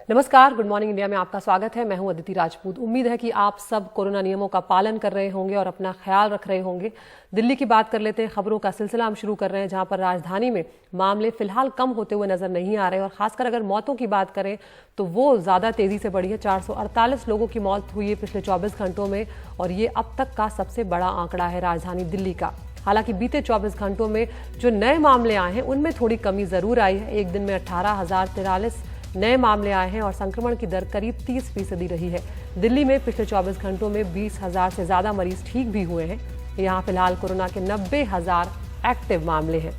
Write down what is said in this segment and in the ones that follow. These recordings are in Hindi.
नमस्कार, गुड मॉर्निंग इंडिया में आपका स्वागत है। मैं हूं अदिति राजपूत। उम्मीद है कि आप सब कोरोना नियमों का पालन कर रहे होंगे और अपना ख्याल रख रहे होंगे। दिल्ली की बात कर लेते हैं। खबरों का सिलसिला हम शुरू कर रहे हैं, जहां पर राजधानी में मामले फिलहाल कम होते हुए नजर नहीं आ रहे और खासकर अगर मौतों की बात करें तो वो ज्यादा तेजी से बढ़ी है। 448 लोगों की मौत हुई है पिछले 24 घंटों में और ये अब तक का सबसे बड़ा आंकड़ा है राजधानी दिल्ली का। हालांकि बीते 24 घंटों में जो नए मामले आए हैं उनमें थोड़ी कमी जरूर आई है। एक दिन में 18,043 नए मामले आए हैं और संक्रमण की दर करीब 30% रही है। दिल्ली में पिछले 24 घंटों में 20,000 से ज्यादा मरीज ठीक भी हुए हैं। यहां फिलहाल कोरोना के 90,000 एक्टिव मामले हैं।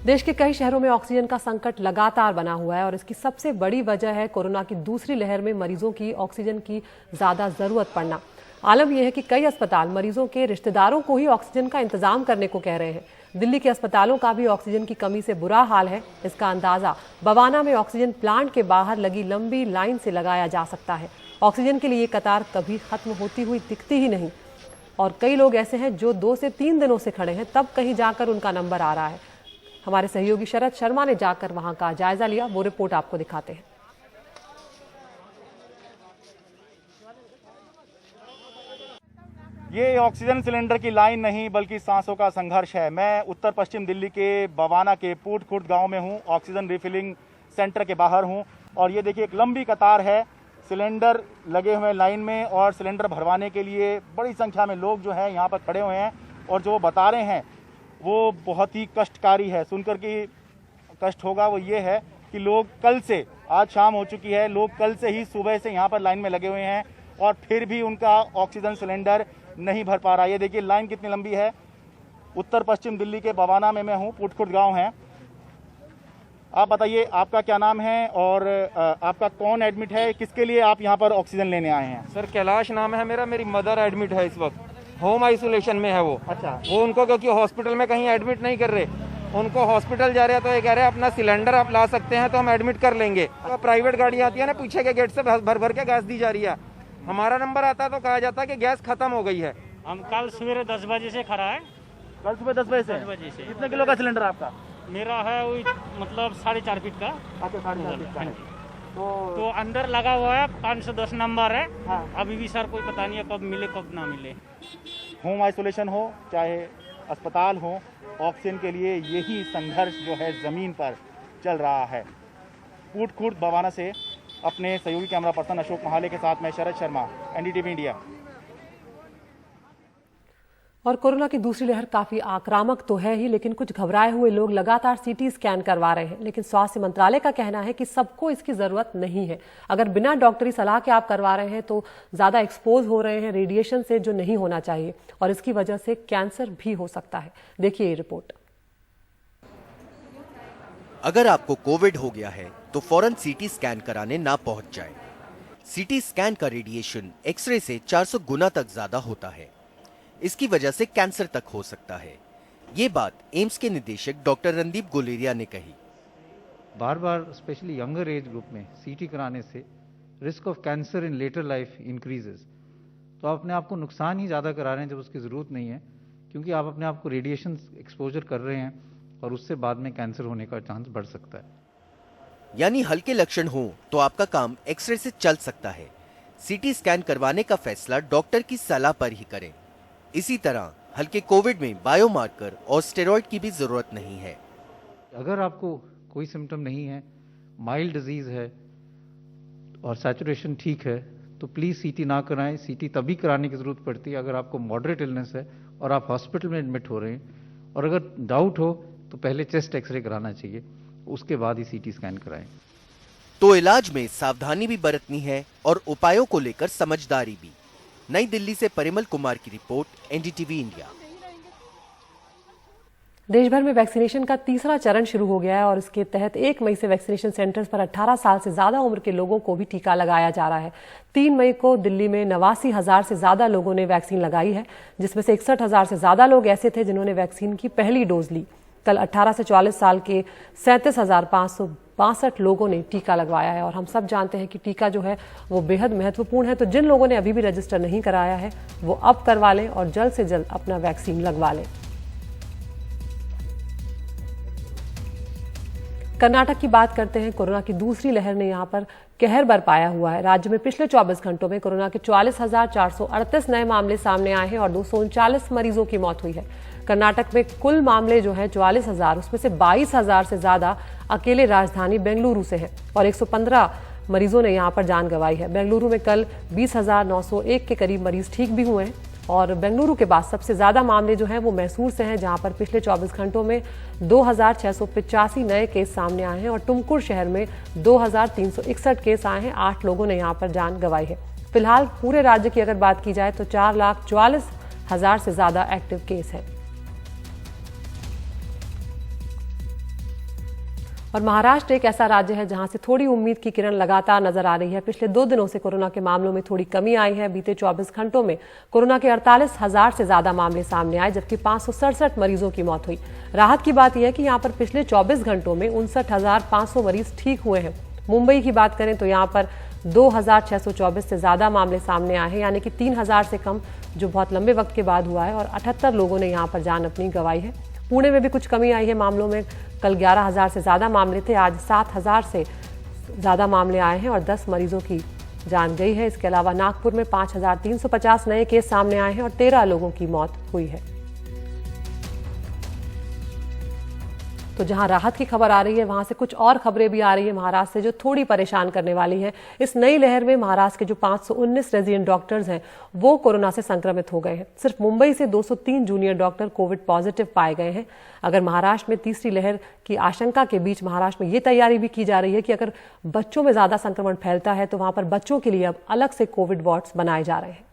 देश के कई शहरों में ऑक्सीजन का संकट लगातार बना हुआ है और इसकी सबसे बड़ी वजह है कोरोना की दूसरी लहर में मरीजों की ऑक्सीजन की ज्यादा जरूरत पड़ना। आलम यह है कि कई अस्पताल मरीजों के रिश्तेदारों को ही ऑक्सीजन का इंतजाम करने को कह रहे हैं। दिल्ली के अस्पतालों का भी ऑक्सीजन की कमी से बुरा हाल है। इसका अंदाजा बवाना में ऑक्सीजन प्लांट के बाहर लगी लंबी लाइन से लगाया जा सकता है। ऑक्सीजन के लिए कतार कभी खत्म होती हुई दिखती ही नहीं और कई लोग ऐसे हैं जो 2 से 3 दिनों से खड़े हैं, तब कहीं जाकर उनका नंबर आ रहा है। हमारे सहयोगी शरद शर्मा ने जाकर वहां का जायजा लिया। वो रिपोर्ट आपको दिखाते हैं। ये ऑक्सीजन सिलेंडर की लाइन नहीं बल्कि सांसों का संघर्ष है। मैं उत्तर पश्चिम दिल्ली के बवाना के पूट खुर्द गांव में हूं। ऑक्सीजन रिफिलिंग सेंटर के बाहर हूं और ये देखिए एक लंबी कतार है। सिलेंडर लगे हुए लाइन में और सिलेंडर भरवाने के लिए बड़ी संख्या में लोग जो है यहाँ पर खड़े हुए हैं और जो बता रहे हैं वो बहुत ही कष्टकारी है। सुनकर कि कष्ट होगा वो ये है कि लोग कल से, आज शाम हो चुकी है, लोग कल से ही सुबह से यहाँ पर लाइन में लगे हुए हैं और फिर भी उनका ऑक्सीजन सिलेंडर नहीं भर पा रहा। ये देखिए लाइन कितनी लंबी है। उत्तर पश्चिम दिल्ली के बवाना में मैं हूँ, पूट खुर्द गाँव है। आप बताइए आपका क्या नाम है और आपका कौन एडमिट है, किसके लिए आप यहाँ पर ऑक्सीजन लेने आए हैं? सर कैलाश नाम है मेरा। मेरी मदर एडमिट है, इस वक्त होम आइसोलेशन में है वो। अच्छा। वो उनको क्योंकि हॉस्पिटल में कहीं एडमिट नहीं कर रहे, उनको हॉस्पिटल जा रहे हैं तो ये कह रहे हैं अपना सिलेंडर आप ला सकते हैं तो हम एडमिट कर लेंगे। तो प्राइवेट गाड़ी आती है ना, पीछे के गेट से भर भर के गैस दी जा रही है। हमारा नंबर आता है तो कहा जाता है कि गैस खत्म हो गई है। हम कल सवेरे 10 बजे से खड़ा है। कल सुबह 10 बजे से? 10 बजे से। कितने किलो का सिलेंडर आपका? मेरा है वो मतलब 4.5 फीट का। अच्छा, 4.5 फीट का है। तो अंदर लगा हुआ है 510 नंबर है। हाँ। अभी भी सर कोई पता नहीं है कब मिले कब ना मिले। होम आइसोलेशन हो चाहे अस्पताल हो, ऑक्सीजन के लिए यही संघर्ष जो है ज़मीन पर चल रहा है। पूट खुर्द बवाना से अपने सहयोगी कैमरा पर्सन अशोक महाले के साथ मैं शरद शर्मा, एनडीटीवी इंडिया। और कोरोना की दूसरी लहर काफी आक्रामक तो है ही, लेकिन कुछ घबराए हुए लोग लगातार सीटी स्कैन करवा रहे हैं। लेकिन स्वास्थ्य मंत्रालय का कहना है कि सबको इसकी जरूरत नहीं है। अगर बिना डॉक्टरी सलाह के आप करवा रहे हैं तो ज्यादा एक्सपोज हो रहे हैं रेडिएशन से, जो नहीं होना चाहिए और इसकी वजह से कैंसर भी हो सकता है। देखिए ये रिपोर्ट। अगर आपको कोविड हो गया है तो फौरन सीटी स्कैन कराने ना पहुंच जाएं। सीटी स्कैन का रेडिएशन एक्सरे से 400 गुना तक ज्यादा होता है। इसकी वजह से कैंसर तक हो सकता है। ये बात एम्स के निदेशक डॉक्टर रणदीप गुलेरिया ने कही। बार बार स्पेशली यंगर एज ग्रुप में सीटी कराने से risk of cancer in later life increases. तो आप अपने आप को नुकसान ही ज़्यादा करा रहे हैं जब उसकी ज़रूरत नहीं है, क्योंकि आप अपने आप को रेडिएशन एक्सपोजर कर रहे हैं और उससे बाद में कैंसर होने का चांस बढ़ सकता है। यानी हल्के लक्षण हो तो आपका काम एक्सरे से चल सकता है। सीटी स्कैन करवाने का फैसला डॉक्टर की सलाह पर ही करें। इसी तरह हल्के कोविड में बायोमार्कर और स्टेरॉइड की भी जरूरत नहीं है। अगर आपको कोई सिम्टम नहीं है, माइल्ड डिजीज है और सैचुरेशन ठीक है, तो प्लीज सीटी ना कराएं। सीटी तभी कराने की जरूरत पड़ती है अगर आपको मॉडरेट इलनेस है और आप हॉस्पिटल में एडमिट हो रहे हैं। और अगर डाउट हो तो पहले चेस्ट एक्सरे कराना चाहिए, उसके बाद ही सीटी स्कैन कराएं। तो इलाज में सावधानी भी बरतनी है और उपायों को लेकर समझदारी भी। नई दिल्ली से परिमल कुमार की रिपोर्ट, एनडीटीवी इंडिया। देश भर में वैक्सीनेशन का तीसरा चरण शुरू हो गया है और इसके तहत 1 मई से वैक्सीनेशन सेंटर्स पर 18 साल से ज्यादा उम्र के लोगों को भी टीका लगाया जा रहा है। 3 मई को दिल्ली में 89,000 से ज्यादा लोगों ने वैक्सीन लगाई है, जिसमें से 61,000 से ज्यादा लोग ऐसे थे जिन्होंने वैक्सीन की पहली डोज ली। कल 18 से 44 साल के 37,562 लोगों ने टीका लगवाया है और हम सब जानते हैं कि टीका जो है वो बेहद महत्वपूर्ण है। तो जिन लोगों ने अभी भी रजिस्टर नहीं कराया है वो अब करवा लें और जल्द से जल्द अपना वैक्सीन लगवा लें। कर्नाटक की बात करते हैं। कोरोना की दूसरी लहर ने यहां पर कहर बरपाया हुआ है। राज्य में पिछले 24 घंटों में कोरोना के 44,438 नए मामले सामने आए हैं और 239 मरीजों की मौत हुई है। कर्नाटक में कुल मामले जो है 44,000, उसमें से 22,000 से ज्यादा अकेले राजधानी बेंगलुरु से हैं और 115 मरीजों ने यहां पर जान गंवाई है। बेंगलुरु में कल 20,901 के करीब मरीज ठीक भी हुए हैं और बेंगलुरु के बाद सबसे ज्यादा मामले जो हैं वो मैसूर से हैं, जहां पर पिछले 24 घंटों में 2,685 नए केस सामने आए हैं और टुमकुर शहर में 2,361 केस आए हैं। 8 लोगों ने यहां पर जान गंवाई है। फिलहाल पूरे राज्य की अगर बात की जाए तो 4,44,000 से ज्यादा एक्टिव केस हैं। और महाराष्ट्र एक ऐसा राज्य है जहां से थोड़ी उम्मीद की किरण लगातार नजर आ रही है। पिछले 2 दिनों से कोरोना के मामलों में थोड़ी कमी आई है। बीते 24 घंटों में कोरोना के 48,000 से ज्यादा मामले सामने आए, जबकि 567 मरीजों की मौत हुई। राहत की बात यह है कि यहाँ पर पिछले 24 घंटों में 59,500 मरीज ठीक हुए हैं। मुंबई की बात करें तो यहाँ पर 2,624 से ज्यादा मामले सामने आए हैं, यानी कि 3,000 से कम, जो बहुत लंबे वक्त के बाद हुआ है और 78 लोगों ने यहाँ पर जान अपनी गंवाई है। पुणे में भी कुछ कमी आई है मामलों में। कल 11,000 से ज्यादा मामले थे, आज 7,000 से ज्यादा मामले आए हैं और 10 मरीजों की जान गई है। इसके अलावा नागपुर में 5,350 नए केस सामने आए हैं और 13 लोगों की मौत हुई है। तो जहां राहत की खबर आ रही है, वहां से कुछ और खबरें भी आ रही है महाराष्ट्र से, जो थोड़ी परेशान करने वाली हैं। इस नई लहर में महाराष्ट्र के जो 519 रेजिडेंट डॉक्टर्स हैं वो कोरोना से संक्रमित हो गए हैं। सिर्फ मुंबई से 203 जूनियर डॉक्टर कोविड पॉजिटिव पाए गए हैं। अगर महाराष्ट्र में तीसरी लहर की आशंका के बीच महाराष्ट्र में ये तैयारी भी की जा रही है कि अगर बच्चों में ज्यादा संक्रमण फैलता है तो वहां पर बच्चों के लिए अब अलग से कोविड वार्ड्स बनाए जा रहे हैं।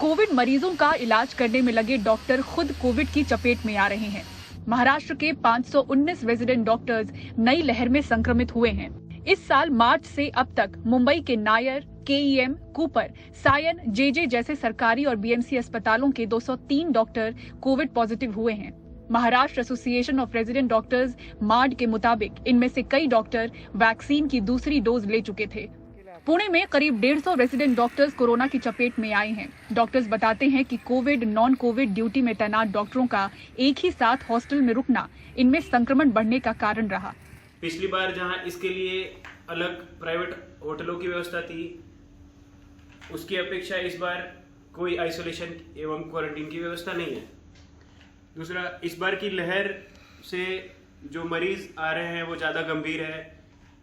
कोविड मरीजों का इलाज करने में लगे डॉक्टर खुद कोविड की चपेट में आ रहे हैं। महाराष्ट्र के 519 रेजिडेंट डॉक्टर्स नई लहर में संक्रमित हुए हैं। इस साल मार्च से अब तक मुंबई के Nair, KEM, Cooper, Sion, JJ जैसे सरकारी और बीएमसी अस्पतालों के 203 डॉक्टर कोविड पॉजिटिव हुए हैं। Maharashtra association of resident doctors MARD के मुताबिक इनमें से कई डॉक्टर वैक्सीन की दूसरी डोज ले चुके थे। पुणे में करीब 150 रेजिडेंट डॉक्टर्स कोरोना की चपेट में आए हैं। डॉक्टर्स बताते हैं कि कोविड, नॉन कोविड ड्यूटी में तैनात डॉक्टरों का एक ही साथ हॉस्टल में रुकना इनमें संक्रमण बढ़ने का कारण रहा। पिछली बार जहां इसके लिए अलग प्राइवेट होटलों की व्यवस्था थी, उसकी अपेक्षा इस बार कोई आइसोलेशन एवं क्वारंटीन की व्यवस्था नहीं है। दूसरा, इस बार की लहर से जो मरीज आ रहे हैं वो ज़्यादा गंभीर है।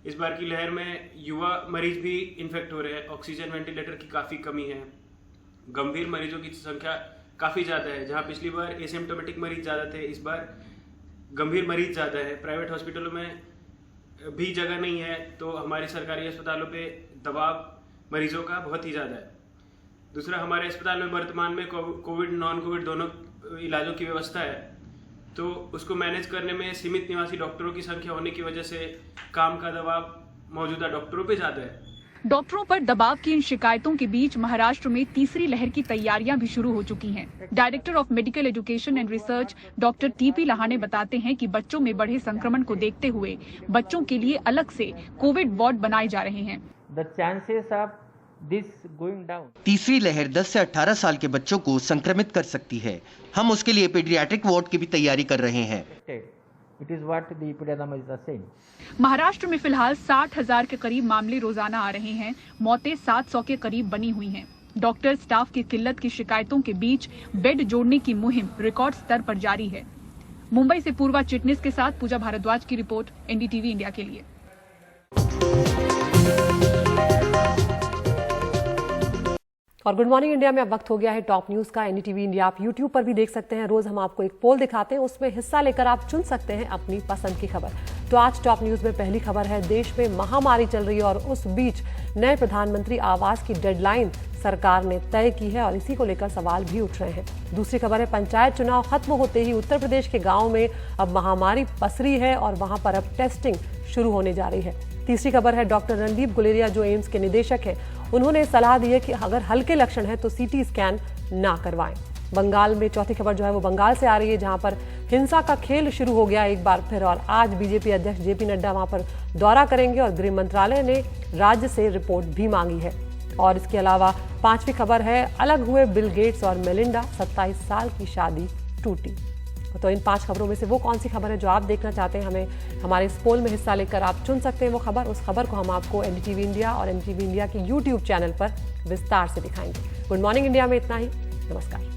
इस बार की लहर में युवा मरीज भी इन्फेक्ट हो रहे हैं। ऑक्सीजन वेंटिलेटर की काफ़ी कमी है। गंभीर मरीजों की संख्या काफ़ी ज़्यादा है। जहां पिछली बार एसिम्प्टोमेटिक मरीज ज़्यादा थे, इस बार गंभीर मरीज ज़्यादा है। प्राइवेट हॉस्पिटलों में भी जगह नहीं है, तो हमारे सरकारी अस्पतालों पे दबाव मरीजों का बहुत ही ज़्यादा है। दूसरा, हमारे अस्पताल में वर्तमान में कोविड, नॉन कोविड दोनों इलाजों की व्यवस्था है, तो उसको मैनेज करने में सीमित निवासी डॉक्टरों की संख्या होने की वजह से काम का दबाव मौजूदा डॉक्टरों पे ज्यादा है। डॉक्टरों पर दबाव की इन शिकायतों के बीच महाराष्ट्र में तीसरी लहर की तैयारियां भी शुरू हो चुकी हैं। Director of medical education and research doctor TP Lahane बताते हैं कि बच्चों में बढ़े संक्रमण को देखते हुए बच्चों के लिए अलग से कोविड वार्ड बनाए जा रहे हैं। The chances of this going down. तीसरी लहर 10 से 18 साल के बच्चों को संक्रमित कर सकती है। हम उसके लिए पीडियाट्रिक वार्ड की भी तैयारी कर रहे हैं। It is what the epidemiologist is saying. Maharashtra में फिलहाल 60,000 के करीब मामले रोजाना आ रहे हैं। मौतें 700 के करीब बनी हुई हैं। डॉक्टर स्टाफ की किल्लत की शिकायतों के बीच बेड जोड़ने की मुहिम रिकॉर्ड स्तर पर जारी है। मुंबई से पूर्वा चिटनिस के साथ पूजा भारद्वाज की रिपोर्ट, एनडीटीवी इंडिया के लिए। और गुड मॉर्निंग इंडिया में अब वक्त हो गया है टॉप न्यूज का। एनडीटीवी इंडिया आप यूट्यूब पर भी देख सकते हैं। रोज हम आपको एक पोल दिखाते हैं, उसमें हिस्सा लेकर आप चुन सकते हैं अपनी पसंद की खबर। तो आज टॉप न्यूज में पहली खबर है, देश में महामारी चल रही है और उस बीच नए प्रधानमंत्री आवास की डेडलाइन सरकार ने तय की है और इसी को लेकर सवाल भी उठ रहे हैं। दूसरी खबर है, पंचायत चुनाव खत्म होते ही उत्तर प्रदेश के गाँव में अब महामारी पसरी है और वहां पर अब टेस्टिंग शुरू होने जा रही है। तीसरी खबर है, डॉक्टर रणदीप गुलेरिया जो एम्स के निदेशक हैं, उन्होंने सलाह दी है कि अगर हल्के लक्षण है तो सीटी स्कैन ना करवाएं। बंगाल में चौथी खबर जो है वो बंगाल से आ रही है, जहां पर हिंसा का खेल शुरू हो गया एक बार फिर और आज बीजेपी अध्यक्ष जेपी नड्डा वहां पर दौरा करेंगे और गृह मंत्रालय ने राज्य से रिपोर्ट भी मांगी है। और इसके अलावा पांचवी खबर है, अलग हुए बिल गेट्स और मेलिंडा, 27 साल की शादी टूटी। तो इन 5 खबरों में से वो कौन सी खबर है जो आप देखना चाहते हैं, हमें हमारे इस पोल में हिस्सा लेकर आप चुन सकते हैं वो खबर। उस खबर को हम आपको एनडीटीवी इंडिया और एनडीटीवी इंडिया के यूट्यूब चैनल पर विस्तार से दिखाएंगे। गुड मॉर्निंग इंडिया में इतना ही। नमस्कार।